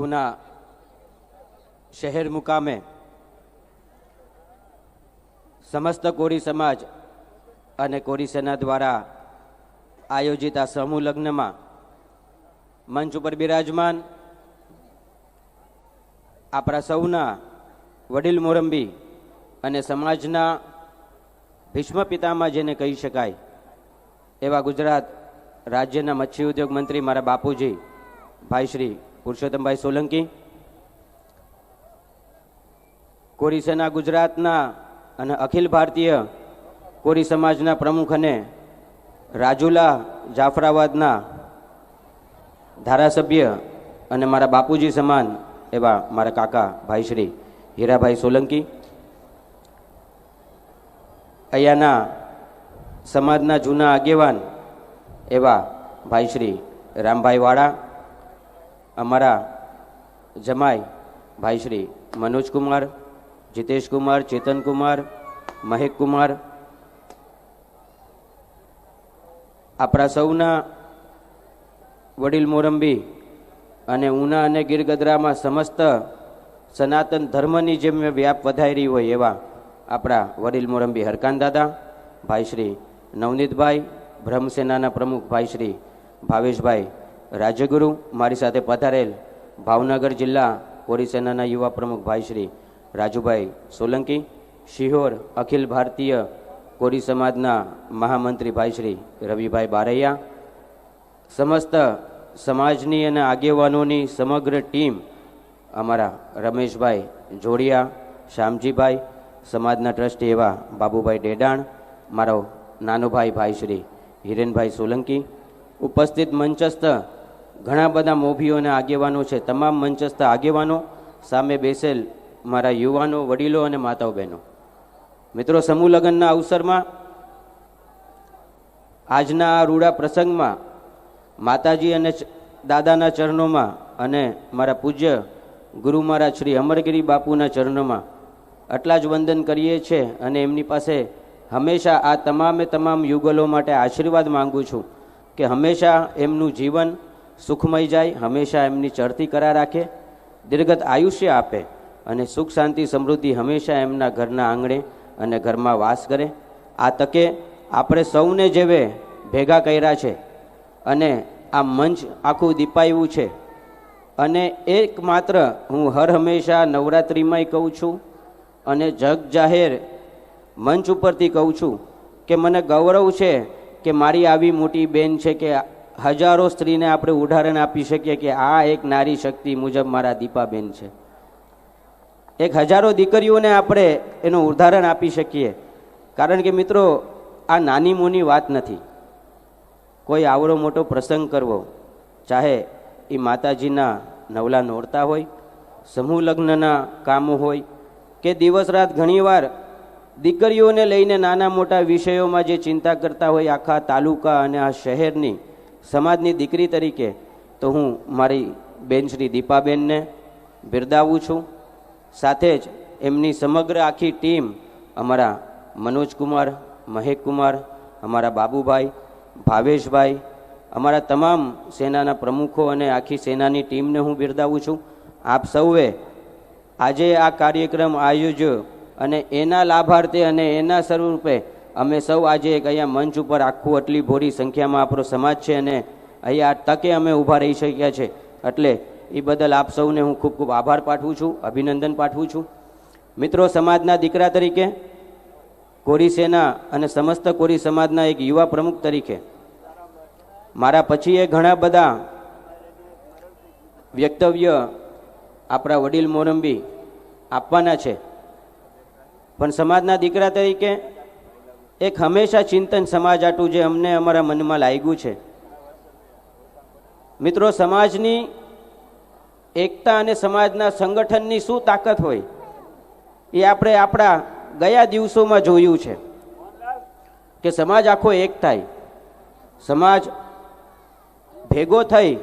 ઉના શહેર મુકામે સમસ્ત કોરી સમાજ અને કોરી સેના દ્વારા આયોજિત આ સમૂહ લગ્નમાં મંચ ઉપર બિરાજમાન આપણા સૌના વડીલ મોરંબી અને સમાજના ભીષ્મ પિતામાં જેને કહી શકાય એવા ગુજરાત રાજ્યના મત્સ્ય ઉદ્યોગ મંત્રી મારા બાપુજી ભાઈ શ્રી પુરુષોત્તમભાઈ સોલંકી, કોરી સેના ગુજરાતના અને અખિલ ભારતીય કોરી સમાજના પ્રમુખ અને રાજુલા જાફરાબાદના ધારાસભ્ય અને મારા બાપુજી સમાન એવા મારા કાકા ભાઈ શ્રી હીરાભાઈ સોલંકી, અહીંયાના સમાજના જૂના આગેવાન એવા ભાઈ શ્રી રામભાઈ વાળા, અમારા જમાઈ ભાઈ શ્રી મનોજકુમાર, જીતેશકુમાર, ચેતનકુમાર, મહેકકુમાર, આપણા સૌના વડીલ મોરંબી અને ઉના અને ગીરગદરામાં સમસ્ત સનાતન ધર્મની જેમ વ્યાપ વધારી હોય એવા આપણા વડીલ મોરંબી હરકાન દાદા, ભાઈ શ્રી નવનીતભાઈ, બ્રહ્મસેનાના પ્રમુખ ભાઈ શ્રી ભાવેશભાઈ રાજ્યગુરુ, મારી સાથે પધારેલ ભાવનગર જિલ્લા કોરી સેનાના યુવા પ્રમુખ ભાઈ શ્રી રાજુભાઈ સોલંકી, શિહોર અખિલ ભારતીય કોરી સમાજના મહામંત્રી ભાઈ શ્રી રવિભાઈ બારૈયા, સમસ્ત સમાજની અને આગેવાનોની સમગ્ર ટીમ, અમારા રમેશભાઈ જોડિયા, શ્યામજીભાઈ, સમાજના ટ્રસ્ટી એવા બાબુભાઈ ડેડાણ, મારો નાનો ભાઈ ભાઈ શ્રી હિરેનભાઈ સોલંકી, ઉપસ્થિત મંચસ્થ ઘણા બધા મોભીઓ અને આગેવાનો છે, તમામ મંચસ્થ આગેવાનો, સામે બેસેલ મારા યુવાનો, વડીલો અને માતાઓ બહેનો, મિત્રો, સમૂહ લગ્નના અવસરમાં આજના આ રૂડા પ્રસંગમાં માતાજી અને દાદાના ચરણોમાં અને મારા પૂજ્ય ગુરુ મહારાજ શ્રી અમરગીરી બાપુના ચરણોમાં આટલા જ વંદન કરીએ છીએ અને એમની પાસે હંમેશા આ તમામે તમામ યુગલો માટે આશીર્વાદ માંગુ છું કે હંમેશા એમનું જીવન સુખમય જાય, હંમેશા એમની ચડતી કરા રાખે, દીર્ઘત આયુષ્ય આપે અને સુખ શાંતિ સમૃદ્ધિ હંમેશા એમના ઘરના આંગણે અને ઘરમાં વાસ કરે. આ તકે આપણે સૌને જેવે ભેગા કર્યા છે અને આ મંચ આખું દીપાયું છે અને એકમાત્ર હું હર હંમેશા નવરાત્રિમાંય કહું છું અને જગ જાહેર મંચ ઉપરથી કહું છું કે મને ગૌરવ છે કે મારી આવી મોટી બેન છે કે હજારો સ્ત્રીને આપણે ઉદાહરણ આપી શકીએ કે આ એક નારી શક્તિ મુજબ મારા દીપાબેન છે. એક હજારો દીકરીઓને આપણે એનું ઉદાહરણ આપી શકીએ, કારણ કે મિત્રો આ નાની મોની વાત નથી. કોઈ આવડો મોટો પ્રસંગ કરવો, ચાહે એ માતાજીના નવલા નોરતા હોય, સમૂહ લગ્નના કામો હોય કે દિવસ રાત ઘણીવાર દીકરીઓને લઈને નાના મોટા વિષયોમાં જે ચિંતા કરતા હોય આખા તાલુકા અને આ શહેરની સમાજની દીકરી તરીકે, તો હું મારી બેન શ્રી દીપાબેનને બિરદાવું છું. સાથે જ એમની સમગ્ર આખી ટીમ, અમારા મનોજકુમાર, મહેકકુમાર, અમારા બાબુભાઈ, ભાવેશભાઈ, અમારા તમામ સેનાના પ્રમુખો અને આખી સેનાની ટીમને હું બિરદાવું છું. આપ સૌએ આજે આ કાર્યક્રમ આયોજ્યો અને એના લાભાર્થે અને એના સ્વરૂપે અમે સૌ આજે એક અહીંયા મંચ ઉપર આખું આટલી ભોરી સંખ્યામાં આપણો સમાજ છે અને અહીંયા તકે અમે ઊભા રહી શક્યા છે, એટલે એ બદલ આપ સૌને હું ખૂબ ખૂબ આભાર પાઠવું છું, અભિનંદન પાઠવું છું. મિત્રો, સમાજના દીકરા તરીકે, કોરી સેના અને સમસ્ત કોરી સમાજના એક યુવા પ્રમુખ તરીકે મારા પછી એ ઘણા બધા વક્તવ્ય આપણા વડીલ મોરંબી આપવાના છે, પણ સમાજના દીકરા તરીકે એક હંમેશા ચિંતન સમાજ આટું જે અમને અમારા મનમાં લાગ્યું છે. મિત્રો, સમાજની એકતા અને સમાજના સંગઠનની શું તાકાત હોય એ આપણે આપણા ગયા દિવસોમાં જોયું છે કે સમાજ આખો એક થાય, સમાજ ભેગો થઈ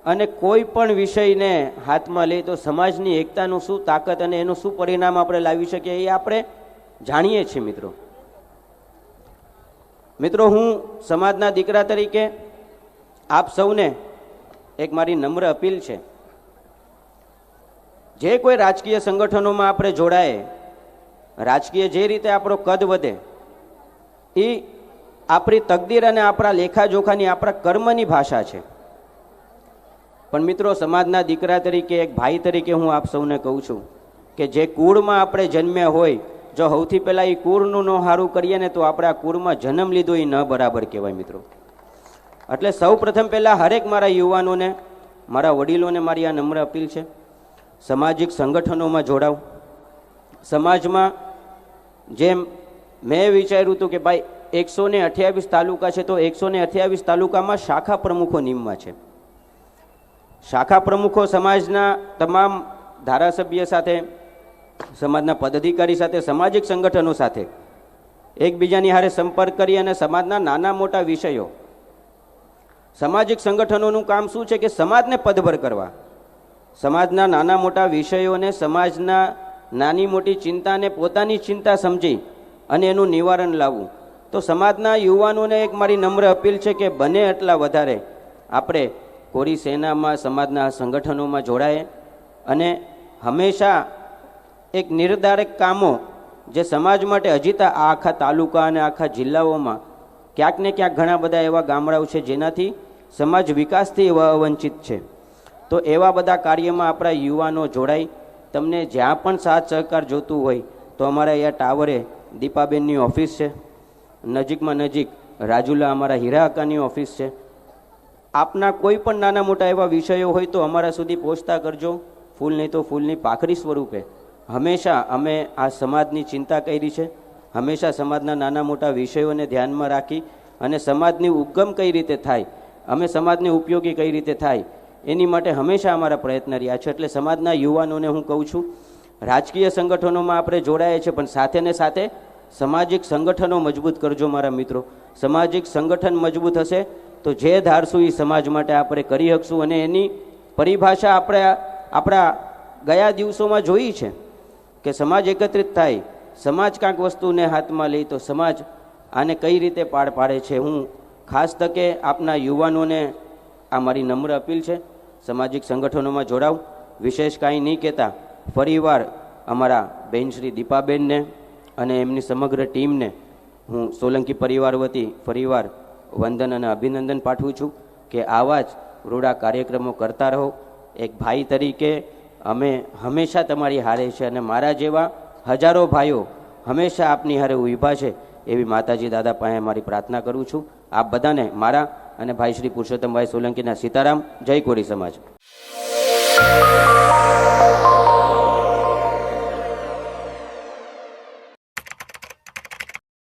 અને કોઈ પણ વિષયને હાથમાં લે તો સમાજની એકતાનું શું તાકાત અને એનું શું પરિણામ આપણે લાવી શકીએ એ આપણે જાણીએ છીએ. મિત્રો, હું સમાજના દીકરા તરીકે આપ સૌને એક મારી નમ્ર અપીલ છે જે કોઈ રાજકીય સંગઠનોમાં આપણે જોડાય, રાજકીય જે રીતે આપણો કદ વધે એ આપણી તકદીર અને આપણા લેખાજોખાની આપણા કર્મની ભાષા છે. પણ મિત્રો, સમાજના દીકરા તરીકે, એક ભાઈ તરીકે હું આપ સૌને કહું છું કે જે કુળમાં આપણે જન્મ્યા હોય, જો સૌથી પહેલાં એ કુળનું ન સારું કરીએ ને તો આપણે આ કુળમાં જન્મ લીધો એ ન બરાબર કહેવાય મિત્રો. એટલે સૌ પ્રથમ પહેલાં હરેક મારા યુવાનોને, મારા વડીલોને મારી આ નમ્ર અપીલ છે, સામાજિક સંગઠનોમાં જોડાવ. સમાજમાં જેમ મેં વિચાર્યું હતું કે ભાઈ 128 તાલુકા છે, તો 128 તાલુકામાં શાખા પ્રમુખો નિમવા છે. શાખા પ્રમુખો સમાજના તમામ ધારાસભ્ય સાથે, સમાજના પદાધિકારી સાથે, સામાજિક સંગઠનો સાથે એકબીજાની હારે સંપર્ક કરી અને સમાજના નાના મોટા વિષયો, સામાજિક સંગઠનોનું કામ શું છે કે સમાજને પદભર કરવા, સમાજના નાના મોટા વિષયોને, સમાજના નાની મોટી ચિંતાને પોતાની ચિંતા સમજી અને એનું નિવારણ લાવવું. તો સમાજના યુવાનોને એક મારી નમ્ર અપીલ છે કે બને એટલા વધારે આપણે કોરી સેનામાં, સમાજના સંગઠનોમાં જોડાય અને હંમેશા એક નિર્ધારક કામો જે સમાજ માટે હજી આ આખા તાલુકા અને આખા જિલ્લાઓમાં ક્યાંક ને ક્યાંક ઘણા બધા એવા ગામડાઓ છે જેનાથી સમાજ વિકાસથી વંચિત છે. તો એવા બધા કાર્યમાં આપણા યુવાનો જોડાય. તમને જ્યાં પણ સાથ સહકાર જોતું હોય તો અમારા અહીંયા ટાવરે દીપાબેનની ઓફિસ છે, નજીકમાં નજીક રાજુલા અમારા હીરાકાની ઓફિસ છે. આપના કોઈ પણ નાના મોટા એવા વિષયો હોય તો અમારા સુધી પહોંચતા કરજો. ફૂલ નહીં તો ફૂલની પાખરી સ્વરૂપે હંમેશા અમે આ સમાજની ચિંતા કરી છે. હંમેશા સમાજના નાના મોટા વિષયોને ધ્યાનમાં રાખી અને સમાજની ઉદ્ગમ કઈ રીતે થાય, અમે સમાજને ઉપયોગી કઈ રીતે થાય, એની માટે હંમેશા અમારા પ્રયત્ન રહ્યા છે. એટલે સમાજના યુવાનોને હું કહું છું, રાજકીય સંગઠનોમાં આપણે જોડાયા છે, પણ સાથે ને સાથે સામાજિક સંગઠનો મજબૂત કરજો મારા મિત્રો. સામાજિક સંગઠન મજબૂત હશે તો જે ધારશું એ સમાજ માટે આપણે કરી શકશું. અને એની પરિભાષા આપણે આપણા ગયા દિવસોમાં જોઈ છે કે સમાજ એકત્રિત થાય, સમાજ કાંઈક વસ્તુને હાથમાં લે તો સમાજ આને કઈ રીતે પાર પાડે છે. હું ખાસ તકે આપના યુવાનોને આ મારી નમ્ર અપીલ છે, સામાજિક સંગઠનોમાં જોડાવ. વિશેષ કાંઈ નહીં કહેતા ફરીવાર અમારા બહેન શ્રી દીપાબેનને અને એમની સમગ્ર ટીમને હું સોલંકી પરિવાર વતી ફરીવાર વંદન અને અભિનંદન પાઠવું છું કે આવા જ રૂડા કાર્યક્રમો કરતા રહો. એક ભાઈ તરીકે અમે હંમેશા તમારી હારે છે અને મારા જેવા હજારો ભાઈઓ હંમેશા આપની હારે ઊભા છે એવી માતાજી દાદા પાસે મારી પ્રાર્થના કરું છું. આપ બધાને મારા અને ભાઈ શ્રી પુરુષોત્તમભાઈ સોલંકીના સીતારામ. જય કોરી સમાજ.